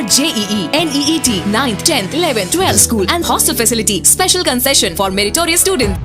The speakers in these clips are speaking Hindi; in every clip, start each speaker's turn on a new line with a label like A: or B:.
A: for JEE, NEET, 9th, 10th, 11th, 12th school and hostel facility. Special concession for meritorious students.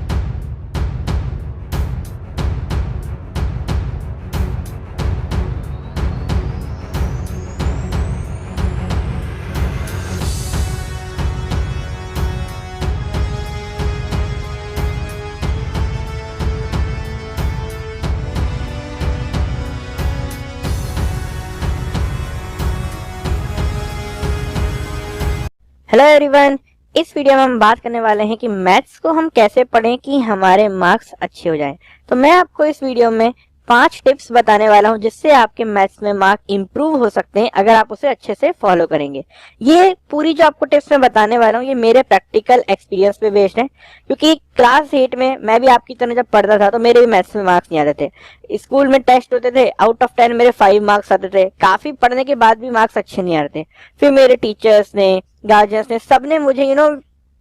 B: Hello everyone, इस वीडियो में हम बात करने वाले हैं कि मैथ्स को हम कैसे पढ़ें कि हमारे मार्क्स अच्छे हो जाएं। तो मैं आपको इस वीडियो में 5 टिप्स बताने वाला हूं जिससे आपके मैथ्स में मार्क इंप्रूव हो सकते हैं अगर आप उसे अच्छे से फॉलो करेंगे। ये पूरी जो आपको टिप्स मैं बताने वाला हूं ये मेरे प्रैक्टिकल एक्सपीरियंस पे बेस्ड है, क्योंकि क्लास 8 में मैं भी आपकी तरह जब पढ़ता था तो मेरे भी मैथ्स में मार्क्स नहीं आते थे। स्कूल में टेस्ट होते थे, आउट ऑफ 10 मेरे 5 मार्क्स आते थे। काफी पढ़ने के बाद भी मार्क्स अच्छे नहीं आते। फिर मेरे टीचर्स ने, गार्जियंस ने, सबने मुझे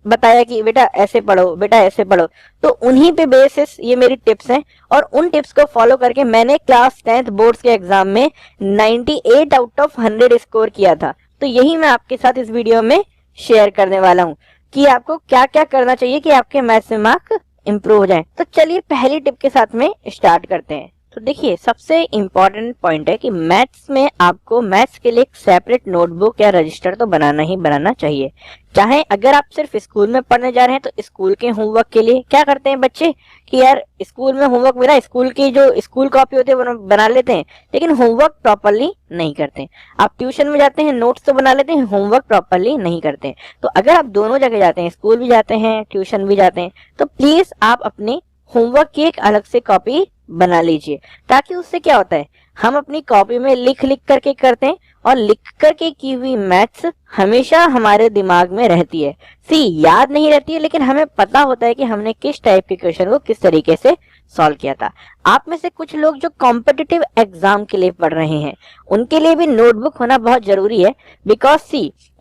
B: बताया कि बेटा ऐसे पढ़ो, बेटा ऐसे पढ़ो। तो उन्हीं पे बेसिस ये मेरी टिप्स हैं और उन टिप्स को फॉलो करके मैंने क्लास 10th बोर्ड्स के एग्जाम में 98 आउट ऑफ 100 स्कोर किया था। तो यही मैं आपके साथ इस वीडियो में शेयर करने वाला हूँ कि आपको क्या क्या करना चाहिए कि आपके मैथ्स में मार्क इंप्रूव हो जाए। तो चलिए पहली टिप के साथ में स्टार्ट करते हैं। तो देखिए, सबसे इम्पोर्टेंट पॉइंट है कि मैथ्स में आपको मैथ्स के लिए एक सेपरेट नोटबुक या रजिस्टर तो बनाना ही बनाना चाहिए। चाहे अगर आप सिर्फ स्कूल में पढ़ने जा रहे हैं तो स्कूल के होमवर्क के लिए क्या करते हैं बच्चे कि यार स्कूल में होमवर्क मिला, स्कूल की जो स्कूल कॉपी होती है वो बना लेते हैं, लेकिन होमवर्क प्रॉपरली नहीं करते। आप ट्यूशन में जाते हैं, नोट्स तो बना लेते हैं, होमवर्क प्रॉपरली नहीं करते। तो अगर आप दोनों जगह जाते हैं, स्कूल भी जाते हैं, ट्यूशन भी जाते हैं, तो प्लीज आप अपने होमवर्क की एक अलग से कॉपी बना लीजिए, ताकि उससे क्या होता है हम अपनी कॉपी में लिख लिख करके करते हैं और लिख करके की हुई मैथ्स हमेशा हमारे दिमाग में रहती है। याद नहीं रहती है, लेकिन हमें पता होता है कि हमने किस टाइप के क्वेश्चन को किस तरीके से सॉल्व किया था। आप में से कुछ लोग जो कॉम्पिटिटिव एग्जाम के लिए पढ़ रहे हैं उनके लिए भी नोटबुक होना बहुत जरूरी है। बिकॉज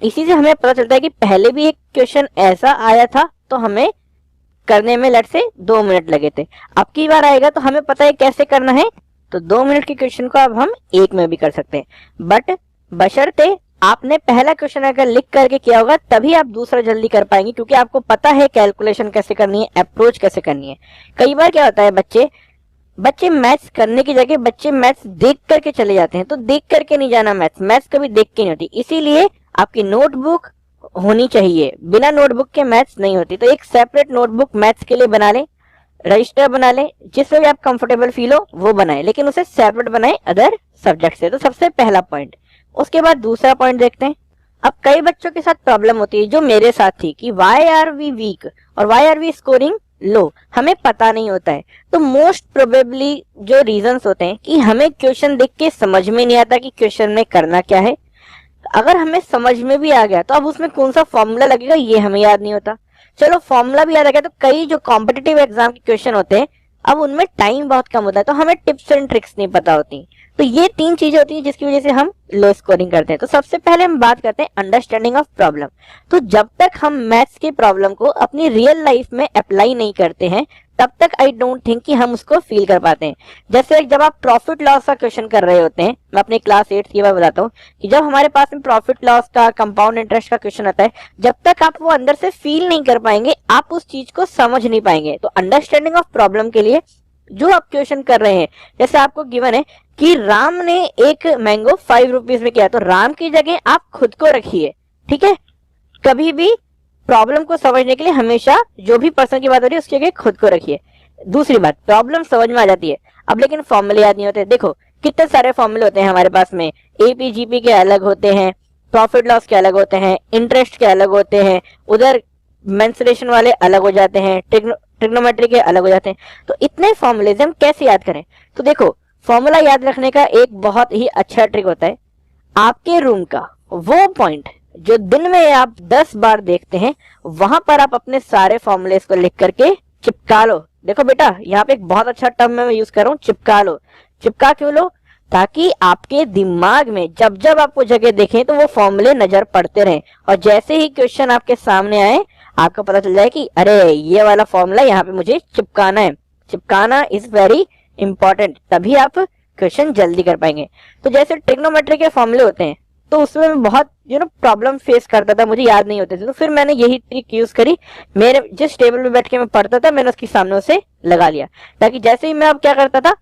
B: इसी से हमें पता चलता है कि पहले भी एक क्वेश्चन ऐसा आया था तो हमें करने में लेट से 2 मिनट लगे थे, अब की बार आएगा तो हमें पता है कैसे करना है। तो 2 मिनट के क्वेश्चन को अब हम 1 में भी कर सकते हैं। बट बशर्ते आपने पहला क्वेश्चन अगर लिख करके किया होगा तभी आप दूसरा जल्दी कर पाएंगे, क्योंकि आपको पता है कैलकुलेशन कैसे करनी है, अप्रोच कैसे करनी है। कई बार क्या होता है बच्चे मैथ्स करने की जगह बच्चे मैथ्स देख करके चले जाते हैं। तो देख करके नहीं जाना, मैथ्स कभी देख के नहीं होती। इसीलिए आपकी नोटबुक होनी चाहिए, बिना नोटबुक के मैथ्स नहीं होती। तो एक सेपरेट नोटबुक मैथ्स के लिए बना लें, रजिस्टर बना लें, जिसमें भी आप कंफर्टेबल फील हो वो बनाएं, लेकिन उसे सेपरेट बनाएं अदर सब्जेक्ट से। तो सबसे पहला पॉइंट। उसके बाद दूसरा पॉइंट देखते हैं। अब कई बच्चों के साथ प्रॉब्लम होती है जो मेरे साथ थी कि वाई आर वी वीक और वाई आर वी स्कोरिंग लो, हमें पता नहीं होता है। तो मोस्ट प्रोबेबली जो रीजंस होते हैं कि हमें क्वेश्चन देख के समझ में नहीं आता कि क्वेश्चन में करना क्या है। अगर हमें समझ में भी आ गया तो अब उसमें कौन सा फॉर्मूला लगेगा ये हमें याद नहीं होता। चलो फॉर्मूला भी याद आ गया तो कई जो कॉम्पिटिटिव एग्जाम के क्वेश्चन होते हैं अब उनमें टाइम बहुत कम होता है, तो हमें टिप्स एंड ट्रिक्स नहीं पता होती। तो ये 3 चीजें होती हैं जिसकी वजह से हम लो स्कोरिंग करते हैं। तो सबसे पहले हम बात करते हैं अंडरस्टैंडिंग ऑफ प्रॉब्लम। तो जब तक हम मैथ्स के प्रॉब्लम को अपनी रियल लाइफ में अप्लाई नहीं करते हैं तब तक आई डोंट थिंक कि हम उसको फील कर पाते हैं। जैसे जब आप प्रॉफिट लॉस का क्वेश्चन कर रहे होते हैं, मैं अपने क्लास 8 की बात बताता हूँ कि जब हमारे पास में प्रॉफिट लॉस का, कंपाउंड इंटरेस्ट का क्वेश्चन आता है, जब तक आप वो अंदर से फील नहीं कर पाएंगे आप उस चीज को समझ नहीं पाएंगे। तो अंडरस्टैंडिंग ऑफ प्रॉब्लम के लिए जो आप क्वेश्चन कर रहे हैं, जैसे आपको गिवन है कि राम ने एक मैंगो 5 रुपीज में किया, तो राम की जगह आप खुद को रखिए। ठीक है, कभी भी प्रॉब्लम को समझने के लिए हमेशा जो भी पर्सन की बात हो रही है उसकी जगह खुद को रखिए। दूसरी बात, प्रॉब्लम समझ में आ जाती है अब, लेकिन फॉर्मूले याद नहीं होते। देखो कितने सारे फॉर्मूले होते हैं हमारे पास में, एपीजीपी के अलग होते हैं, प्रॉफिट लॉस के अलग होते हैं, इंटरेस्ट के अलग होते हैं, उधर मेंसुरेशन वाले अलग हो जाते हैं, ट्रिग्नोमेट्री के अलग हो जाते हैं। तो इतने फॉर्मूले हम कैसे याद करें? तो देखो, फॉर्मूला याद रखने का एक बहुत ही अच्छा ट्रिक होता है, आपके रूम का वो पॉइंट जो दिन में आप 10 बार देखते हैं वहां पर आप अपने सारे फॉर्मूलेस को लिख करके चिपका लो। देखो बेटा, यहाँ पे एक बहुत अच्छा टर्म मैं यूज कर रहा हूँ, चिपका लो। चिपका क्यों लो? ताकि आपके दिमाग में जब जब आप वो जगह देखें तो वो फॉर्मूले नजर पड़ते रहें, और जैसे ही क्वेश्चन आपके सामने आए आपको पता चल जाए कि अरे ये वाला फॉर्मूला यहाँ पे मुझे चिपकाना है। चिपकाना इज वेरी इंपॉर्टेंट, तभी आप क्वेश्चन जल्दी कर पाएंगे। तो जैसे ट्रिग्नोमेट्री के फॉर्मूले होते हैं तो उसमें मैं बहुत प्रॉब्लम फेस करता था, मुझे याद नहीं होते थे। तो फिर मैंने यही ट्रिक यूज करी, मेरे जिस टेबल पे बैठ के मैं पढ़ता था मैंने उसके सामने उसे लगा लिया, ताकि जैसे ही मैं अब क्या करता था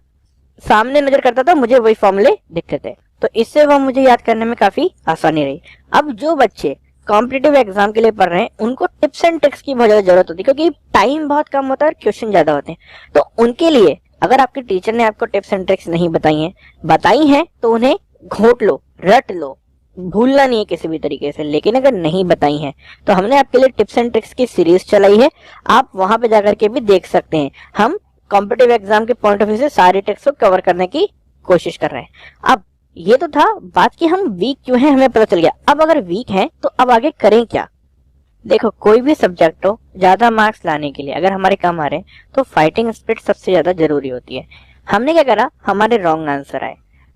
B: सामने नजर करता था मुझे वही फॉर्मूले दिखते थे। तो इससे वो मुझे याद करने में काफी आसानी रही। अब जो बच्चे कॉम्पिटिटिव एग्जाम के लिए पढ़ रहे हैं उनको टिप्स एंड ट्रिक्स की बहुत ज्यादा जरूरत होती है, क्योंकि टाइम बहुत कम होता है और क्वेश्चन ज्यादा होते हैं। तो उनके लिए अगर आपके टीचर ने आपको टिप्स एंड ट्रिक्स नहीं बताई हैं तो उन्हें घोट लो, रट लो, भूलना नहीं है किसी भी तरीके से। लेकिन अगर नहीं बताई हैं तो हमने आपके लिए टिप्स एंड ट्रिक्स की सीरीज चलाई है, आप वहां पे जाकर के भी देख सकते हैं। हम कॉम्पिटिटिव एग्जाम के पॉइंट ऑफ व्यू से सारे ट्रिक्स को कवर करने की कोशिश कर रहे हैं। अब ये तो था बात कि हम वीक क्यों हैं, हमें पता चल गया। अब अगर वीक हैं तो अब आगे करें क्या? देखो, कोई भी सब्जेक्ट हो, ज्यादा मार्क्स लाने के लिए अगर हमारे कम आ रहे हैं तो फाइटिंग स्पिरिट सबसे ज्यादा जरूरी होती है। हमने क्या करा, हमारे रॉन्ग आंसर आए,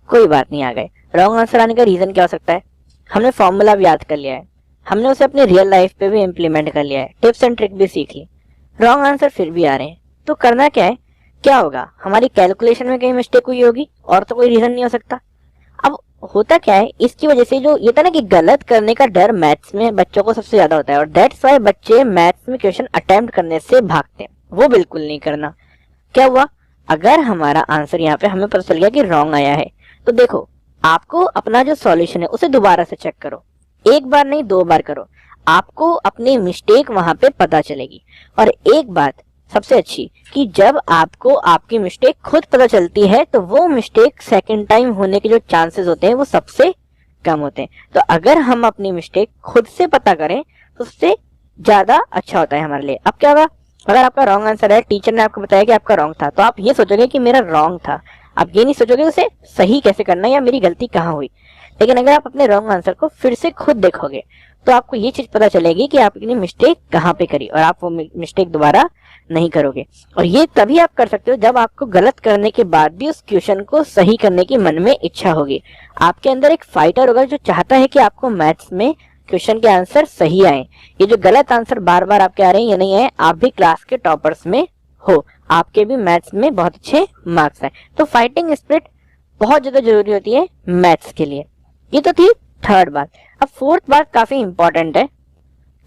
B: कोई बात नहीं, आ गए। रॉन्ग आंसर आने का रीजन क्या हो सकता है? हमने फॉर्मूला भी याद कर लिया है, हमने उसे अपने रियल लाइफ पे भी इम्प्लीमेंट कर लिया है, टिप्स एंड ट्रिक भी सीख ली। रॉन्ग आंसर फिर भी आ रहे हैं तो करना क्या है? क्या होगा, हमारी कैलकुलेशन में कहीं मिस्टेक हुई होगी, और तो कोई रीजन नहीं हो सकता। अब होता क्या है, इसकी वजह से जो ये था ना कि गलत करने का डर मैथ्स में बच्चों को सबसे ज्यादा होता है, और दैट्स व्हाई बच्चे मैथ्स में क्वेश्चन अटेम्प्ट करने से भागते हैं। वो बिल्कुल नहीं करना। क्या हुआ, अगर हमारा आंसर यहाँ पे हमें पता चल गया कि रॉन्ग आया है, तो देखो आपको अपना जो सॉल्यूशन है उसे दोबारा से चेक करो, एक बार नहीं 2 बार करो, आपको अपनी मिस्टेक वहां पे पता चलेगी। और एक बात सबसे अच्छी कि जब आपको आपकी मिस्टेक खुद पता चलती है तो वो मिस्टेक सेकंड टाइम होने के जो चांसेस होते हैं वो सबसे कम होते हैं। तो अगर हम अपनी मिस्टेक खुद से पता करें तो उससे ज्यादा अच्छा होता है हमारे लिए। अब क्या होगा, अगर आपका रॉन्ग आंसर है, टीचर ने आपको बताया कि आपका रॉन्ग था, तो आप ये सोचोगे कि मेरा रॉन्ग था, आप ये नहीं सोचोगे उसे सही कैसे करना है या मेरी गलती कहाँ हुई। लेकिन अगर आप अपने रॉन्ग आंसर को फिर से खुद देखोगे तो आपको ये चीज पता चलेगी कि आपने मिस्टेक कहाँ पे करी, और आप वो मिस्टेक दोबारा नहीं करोगे। और ये तभी आप कर सकते हो जब आपको गलत करने के बाद भी उस क्वेश्चन को सही करने की मन में इच्छा होगी। आपके अंदर एक फाइटर होगा जो चाहता है कि आपको मैथ्स में क्वेश्चन के आंसर सही आए। ये जो गलत आंसर बार बार आपके आ रहे हैं ये नहीं है, आप भी क्लास के टॉपर्स में हो, आपके भी मैथ्स में बहुत अच्छे मार्क्स आए। तो फाइटिंग स्पिरिट बहुत ज्यादा जरूरी होती है मैथ्स के लिए। ये तो थी थर्ड बात। अब फोर्थ बात काफी इंपॉर्टेंट है,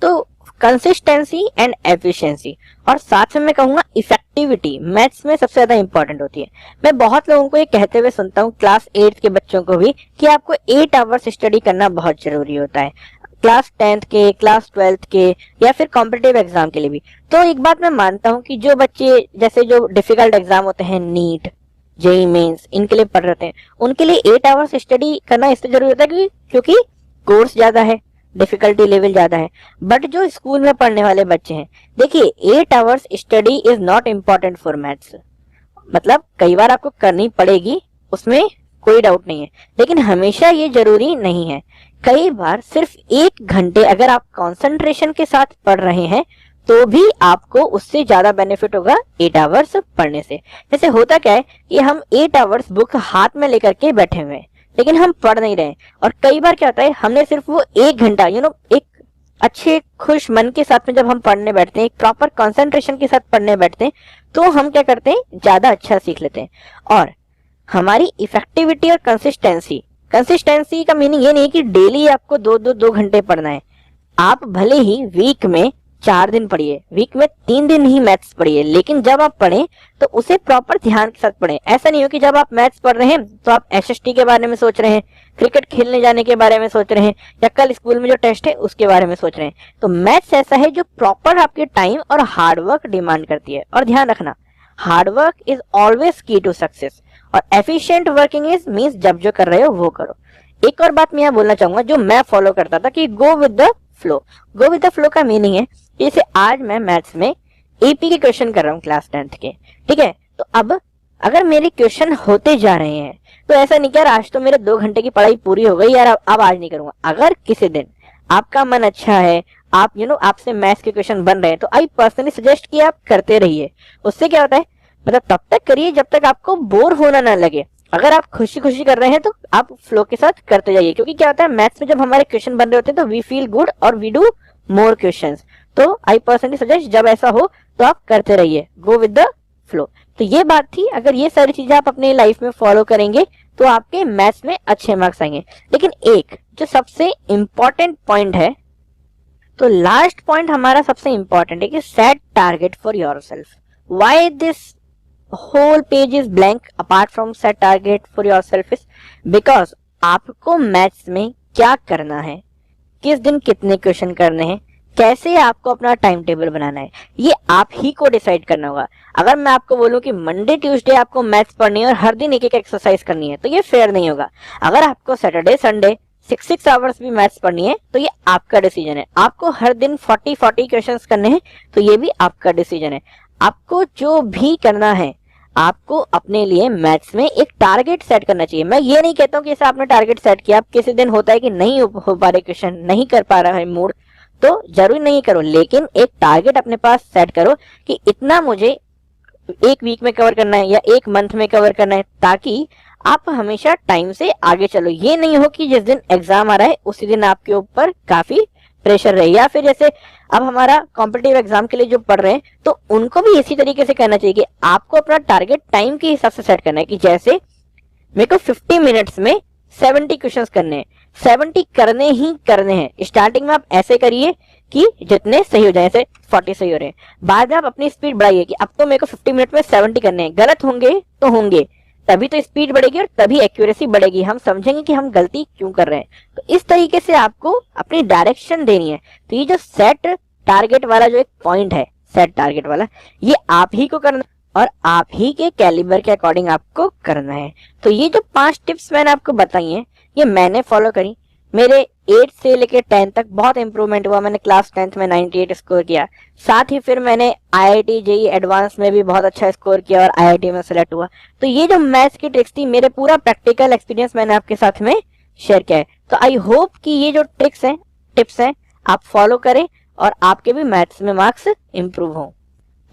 B: तो कंसिस्टेंसी एंड एफिशिएंसी, और साथ में मैं कहूंगा इफेक्टिविटी मैथ्स में सबसे ज्यादा इंपॉर्टेंट होती है। मैं बहुत लोगों को ये कहते हुए सुनता हूँ, क्लास 8 के बच्चों को भी, कि आपको 8 आवर्स स्टडी करना बहुत जरूरी होता है, क्लास 10th के, क्लास 12th के, या फिर कॉम्पिटिटिव एग्जाम के लिए भी। तो एक बात मैं मानता हूँ कि जो बच्चे जैसे जो डिफिकल्ट एग्जाम होते हैं, नीट, जेईई मेंस, इनके लिए पढ़ रहे हैं, उनके लिए 8 आवर्स स्टडी करना इसलिए जरूरी होता है क्योंकि कोर्स ज्यादा है, डिफिकल्टी लेवल ज्यादा है। बट जो स्कूल में पढ़ने वाले बच्चे हैं, देखिए 8 hours study is not important for maths. मतलब कई बार आपको करनी पड़ेगी, उसमें कोई डाउट नहीं है, लेकिन हमेशा ये जरूरी नहीं है। कई बार सिर्फ 1 घंटे अगर आप कंसंट्रेशन के साथ पढ़ रहे हैं तो भी आपको उससे ज्यादा बेनिफिट होगा 8 आवर्स पढ़ने से। जैसे होता क्या है कि हम 8 आवर्स बुक हाथ में लेकर के बैठे हुए हैं लेकिन हम पढ़ नहीं रहे, और कई बार क्या होता है हमने सिर्फ वो 1 घंटा एक अच्छे खुश मन के साथ में जब हम पढ़ने बैठते हैं, एक प्रॉपर कंसंट्रेशन के साथ पढ़ने बैठते हैं, तो हम क्या करते हैं, ज्यादा अच्छा सीख लेते हैं। और हमारी इफेक्टिविटी और कंसिस्टेंसी का मीनिंग ये नहीं कि डेली आपको 2 घंटे पढ़ना है। आप भले ही वीक में 4 दिन पढ़िए, वीक में 3 दिन ही मैथ्स पढ़िए, लेकिन जब आप पढ़ें तो उसे प्रॉपर ध्यान के साथ पढ़ें। ऐसा नहीं हो कि जब आप मैथ्स पढ़ रहे हैं तो आप एसएसटी के बारे में सोच रहे हैं, क्रिकेट खेलने जाने के बारे में सोच रहे हैं, या कल स्कूल में जो टेस्ट है उसके बारे में सोच रहे हैं। तो मैथ्स ऐसा है जो प्रॉपर आपके टाइम और हार्डवर्क डिमांड करती है। और ध्यान रखना, हार्डवर्क इज ऑलवेज की टू सक्सेस, और एफिशिएंट वर्किंग इज मींस जब जो कर रहे हो वो करो। एक और बात मैं यहाँ बोलना चाहूंगा जो मैं फॉलो करता था कि go with the flow. Go with the flow का मीनिंग है, जैसे आज मैं मैथ्स में एपी के क्वेश्चन कर रहा हूँ क्लास 10th के, ठीक है, तो अब अगर मेरे क्वेश्चन होते जा रहे हैं तो ऐसा नहीं कि यार आज तो मेरे 2 घंटे की पढ़ाई पूरी हो गई यार, अब आज नहीं करूंगा। अगर किसी दिन आपका मन अच्छा है, आप आपसे मैथ्स के क्वेश्चन बन रहे हैं, तो आई पर्सनली सजेस्ट कि आप करते रहिए। उससे क्या होता है, मतलब तब तक करिए जब तक आपको बोर होना ना लगे। अगर आप खुशी खुशी कर रहे हैं तो आप फ्लो के साथ करते जाइए, क्योंकि क्या होता है मैथ्स में जब हमारे क्वेश्चन बन रहे होते हैं तो वी फील गुड और वी डू मोर क्वेश्चंस। तो आई पर्सनली सजेस्ट जब ऐसा हो तो आप करते रहिए, गो विद द फ्लो। तो ये बात थी, अगर ये सारी चीजें आप अपने लाइफ में फॉलो करेंगे तो आपके मैथ्स में अच्छे मार्क्स आएंगे। लेकिन एक जो सबसे इम्पोर्टेंट पॉइंट है, तो लास्ट पॉइंट हमारा सबसे इम्पोर्टेंट है कि set target for yourself. Why this whole page is blank apart from set target for yourself is because आपको मैथ्स में क्या करना है, किस दिन कितने क्वेश्चन करने हैं, कैसे आपको अपना टाइम टेबल बनाना है, ये आप ही को डिसाइड करना होगा। अगर मैं आपको बोलूं कि मंडे ट्यूसडे आपको मैथ्स पढ़नी है और हर दिन एक एक एक्सरसाइज करनी है, तो ये फेयर नहीं होगा। अगर आपको सैटरडे संडे 6 आवर्स भी मैथ्स पढ़नी है, तो ये आपका डिसीजन है। आपको हर दिन 40 क्वेश्चंस करने हैं, तो ये भी आपका डिसीजन है। आपको जो भी करना है, आपको अपने लिए मैथ्स में एक टारगेट सेट करना चाहिए। मैं ये नहीं कहता हूँ कि जैसे आपने टारगेट सेट किया, आप किसी दिन होता है कि नहीं हो पा रहे क्वेश्चन, नहीं कर पा रहा है मूड, तो जरूरी नहीं करो, लेकिन एक टारगेट अपने पास सेट करो कि इतना मुझे एक वीक में कवर करना है या एक मंथ में कवर करना है, ताकि आप हमेशा टाइम से आगे चलो। ये नहीं हो कि जिस दिन एग्जाम आ रहा है उसी दिन आपके ऊपर काफी प्रेशर रहे। या फिर जैसे अब हमारा कॉम्पिटिटिव एग्जाम के लिए जो पढ़ रहे हैं, तो उनको भी इसी तरीके से करना चाहिए कि आपको अपना टारगेट टाइम के हिसाब से सेट करना है कि जैसे मेरे को 50 मिनट्स में 70 क्वेश्चंस करने हैं, 70 करने ही करने हैं। स्टार्टिंग में आप ऐसे करिए कि जितने सही हो जाए, जैसे 40 सही हो रहे हैं, बाद में आप अपनी स्पीड बढ़ाइए कि अब तो मेरे को 50 मिनट में 70 करने हैं। गलत होंगे तो होंगे, तभी तो स्पीड बढ़ेगी और तभी एक्यूरेसी बढ़ेगी, हम समझेंगे कि हम गलती क्यों कर रहे हैं। तो इस तरीके से आपको अपनी डायरेक्शन देनी है। तो ये जो सेट टारगेट वाला जो एक पॉइंट है, सेट टारगेट वाला, ये आप ही को करना और आप ही के कैलिबर के अकॉर्डिंग आपको करना है। तो ये जो 5 टिप्स मैंने आपको बताई हैं, ये मैंने फॉलो करी। मेरे 8 से लेकर 10 तक बहुत इंप्रूवमेंट हुआ। मैंने क्लास 10th में 98 स्कोर किया। साथ ही फिर मैंने IIT JEE एडवांस में भी बहुत अच्छा स्कोर किया और IIT में सेलेक्ट हुआ। तो ये जो मैथ्स की ट्रिक्स थी, मेरे पूरा प्रैक्टिकल एक्सपीरियंस मैंने आपके साथ में शेयर किया है। तो आई होप कि ये जो ट्रिक्स हैं, टिप्स हैं, आप फॉलो करें और आपके भी मैथ्स में मार्क्स इंप्रूव हों।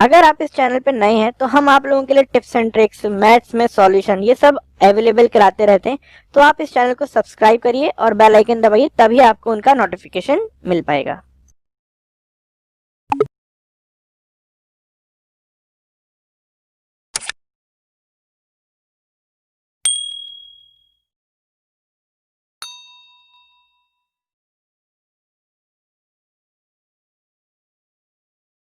B: अगर आप इस चैनल पे नए हैं, तो हम आप लोगों के लिए टिप्स एंड ट्रिक्स, मैथ्स में सॉल्यूशन, ये सब अवेलेबल कराते रहते हैं। तो आप इस चैनल को सब्सक्राइब करिए और बेल आइकन दबाइए, तभी आपको उनका नोटिफिकेशन मिल पाएगा।